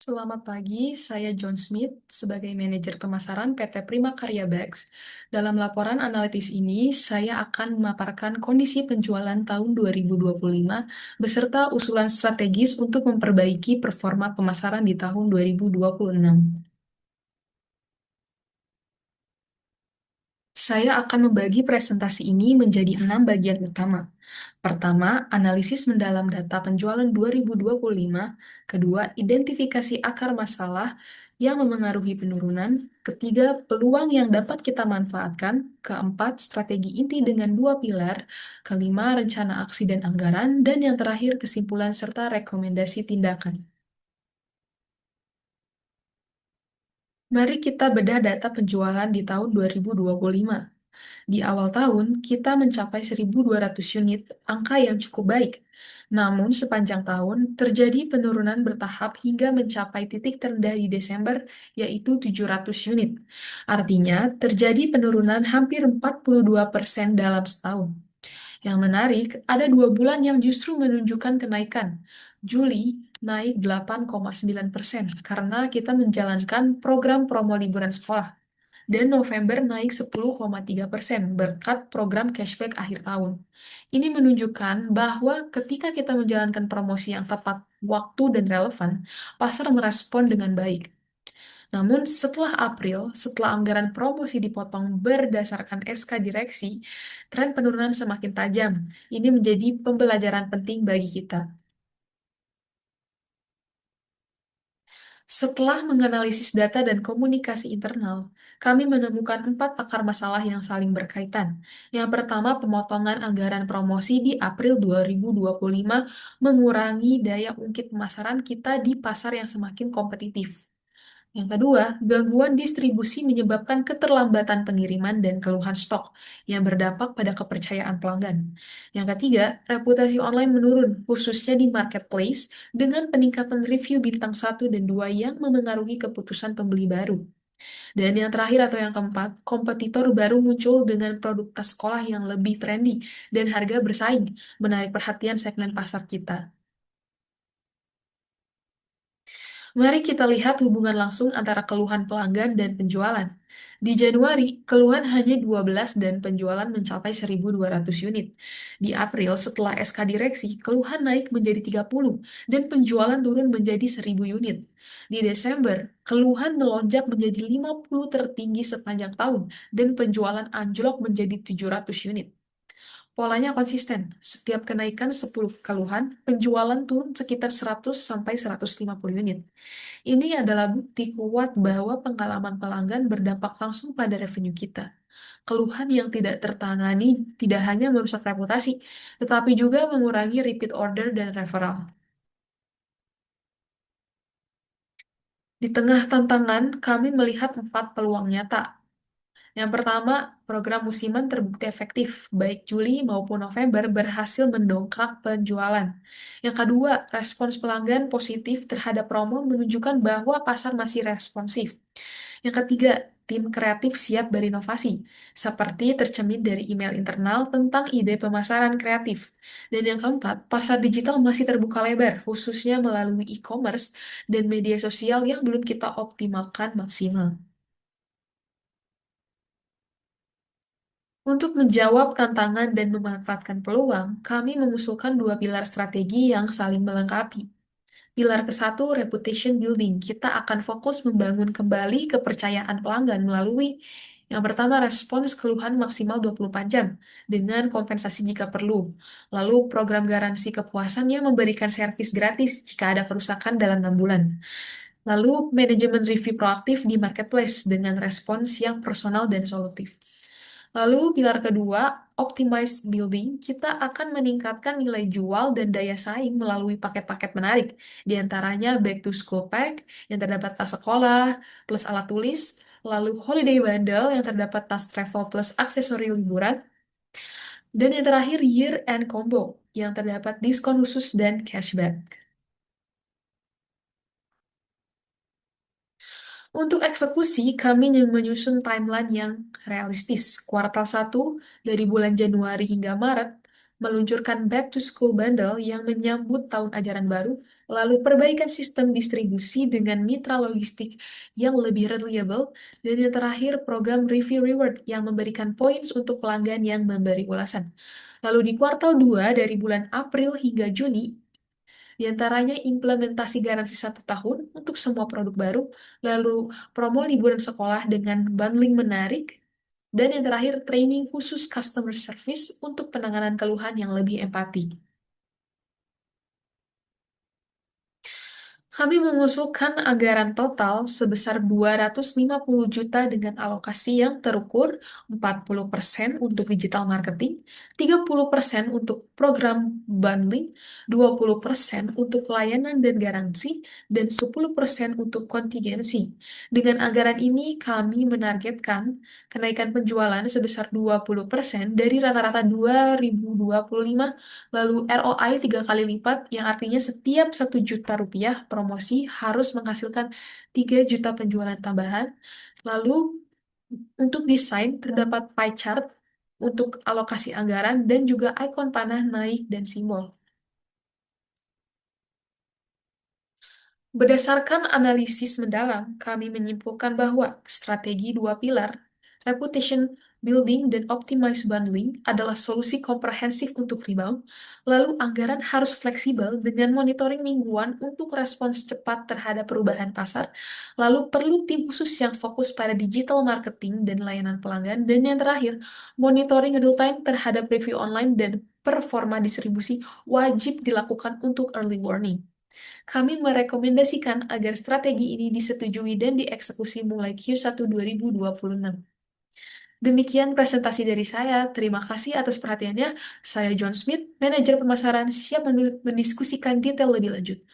Selamat pagi, saya John Smith sebagai manajer pemasaran PT Prima Karya Bags. Dalam laporan analitis ini, saya akan memaparkan kondisi penjualan tahun 2025 beserta usulan strategis untuk memperbaiki performa pemasaran di tahun 2026. Saya akan membagi presentasi ini menjadi 6 bagian utama. Pertama, analisis mendalam data penjualan 2025. Kedua, identifikasi akar masalah yang memengaruhi penurunan. Ketiga, peluang yang dapat kita manfaatkan. Keempat, strategi inti dengan dua pilar. Kelima, rencana aksi dan anggaran. Dan yang terakhir, kesimpulan serta rekomendasi tindakan. Mari kita bedah data penjualan di tahun 2025. Di awal tahun, kita mencapai 1.200 unit, angka yang cukup baik. Namun, sepanjang tahun, terjadi penurunan bertahap hingga mencapai titik terendah di Desember, yaitu 700 unit. Artinya, terjadi penurunan hampir 42% dalam setahun. Yang menarik, ada 2 bulan yang justru menunjukkan kenaikan. Juli naik 8,9% karena kita menjalankan program promo liburan sekolah dan November naik 10,3% berkat program cashback akhir tahun. Ini menunjukkan bahwa ketika kita menjalankan promosi yang tepat waktu dan relevan, pasar merespon dengan baik. Namun setelah April, setelah anggaran promosi dipotong berdasarkan SK direksi, tren penurunan semakin tajam. Ini menjadi pembelajaran penting bagi kita. Setelah menganalisis data dan komunikasi internal, kami menemukan 4 akar masalah yang saling berkaitan. Yang pertama, pemotongan anggaran promosi di April 2025 mengurangi daya ungkit pemasaran kita di pasar yang semakin kompetitif. Yang kedua, gangguan distribusi menyebabkan keterlambatan pengiriman dan keluhan stok yang berdampak pada kepercayaan pelanggan. Yang ketiga, reputasi online menurun, khususnya di marketplace, dengan peningkatan review bintang 1 dan 2 yang memengaruhi keputusan pembeli baru. Dan yang terakhir atau yang keempat, kompetitor baru muncul dengan produk tas sekolah yang lebih trendy dan harga bersaing, menarik perhatian segmen pasar kita. Mari kita lihat hubungan langsung antara keluhan pelanggan dan penjualan. Di Januari, keluhan hanya 12 dan penjualan mencapai 1.200 unit. Di April, setelah SK direksi, keluhan naik menjadi 30 dan penjualan turun menjadi 1.000 unit. Di Desember, keluhan melonjak menjadi 50 tertinggi sepanjang tahun dan penjualan anjlok menjadi 700 unit. Polanya konsisten. Setiap kenaikan 10 keluhan, penjualan turun sekitar 100 sampai 150 unit. Ini adalah bukti kuat bahwa pengalaman pelanggan berdampak langsung pada revenue kita. Keluhan yang tidak tertangani tidak hanya merusak reputasi, tetapi juga mengurangi repeat order dan referral. Di tengah tantangan, kami melihat 4 peluang nyata. Yang pertama, program musiman terbukti efektif, baik Juli maupun November berhasil mendongkrak penjualan. Yang kedua, respons pelanggan positif terhadap promo menunjukkan bahwa pasar masih responsif. Yang ketiga, tim kreatif siap berinovasi, seperti tercermin dari email internal tentang ide pemasaran kreatif. Dan yang keempat, pasar digital masih terbuka lebar, khususnya melalui e-commerce dan media sosial yang belum kita optimalkan maksimal. Untuk menjawab tantangan dan memanfaatkan peluang, kami mengusulkan 2 pilar strategi yang saling melengkapi. Pilar ke-1, reputation building. Kita akan fokus membangun kembali kepercayaan pelanggan melalui yang pertama, respons keluhan maksimal 24 jam dengan kompensasi jika perlu. Lalu, program garansi kepuasan yang memberikan servis gratis jika ada kerusakan dalam 6 bulan. Lalu, manajemen review proaktif di marketplace dengan respons yang personal dan solutif. Lalu, pilar kedua, optimized building, kita akan meningkatkan nilai jual dan daya saing melalui paket-paket menarik, di antaranya back to school pack yang terdapat tas sekolah plus alat tulis, lalu holiday bundle yang terdapat tas travel plus aksesori liburan, dan yang terakhir year end combo yang terdapat diskon khusus dan cashback. Untuk eksekusi, kami menyusun timeline yang realistis. Kuartal 1 dari bulan Januari hingga Maret, meluncurkan Back to School Bundle yang menyambut tahun ajaran baru, lalu perbaikan sistem distribusi dengan mitra logistik yang lebih reliable, dan yang terakhir program Review Reward yang memberikan points untuk pelanggan yang memberi ulasan. Lalu di kuartal 2 dari bulan April hingga Juni, di antaranya implementasi garansi 1 tahun untuk semua produk baru, lalu promo liburan sekolah dengan bundling menarik, dan yang terakhir training khusus customer service untuk penanganan keluhan yang lebih empati. Kami mengusulkan anggaran total sebesar 250 juta dengan alokasi yang terukur 40% untuk digital marketing, 30% untuk program bundling, 20% untuk layanan dan garansi, dan 10% untuk kontingensi. Dengan anggaran ini, kami menargetkan kenaikan penjualan sebesar 20% dari rata-rata 2025, lalu ROI 3 kali lipat, yang artinya setiap 1 juta rupiah promosi harus menghasilkan 3 juta penjualan tambahan. Lalu untuk desain terdapat pie chart untuk alokasi anggaran dan juga ikon panah naik dan simbol. Berdasarkan analisis mendalam, kami menyimpulkan bahwa strategi dua pilar, reputation building dan optimize bundling, adalah solusi komprehensif untuk rebound. Lalu anggaran harus fleksibel dengan monitoring mingguan untuk respons cepat terhadap perubahan pasar. Lalu perlu tim khusus yang fokus pada digital marketing dan layanan pelanggan. Dan yang terakhir, monitoring real time terhadap review online dan performa distribusi wajib dilakukan untuk early warning. Kami merekomendasikan agar strategi ini disetujui dan dieksekusi mulai Q1 2026. Demikian presentasi dari saya. Terima kasih atas perhatiannya. Saya John Smith, manajer pemasaran, siap mendiskusikan detail lebih lanjut.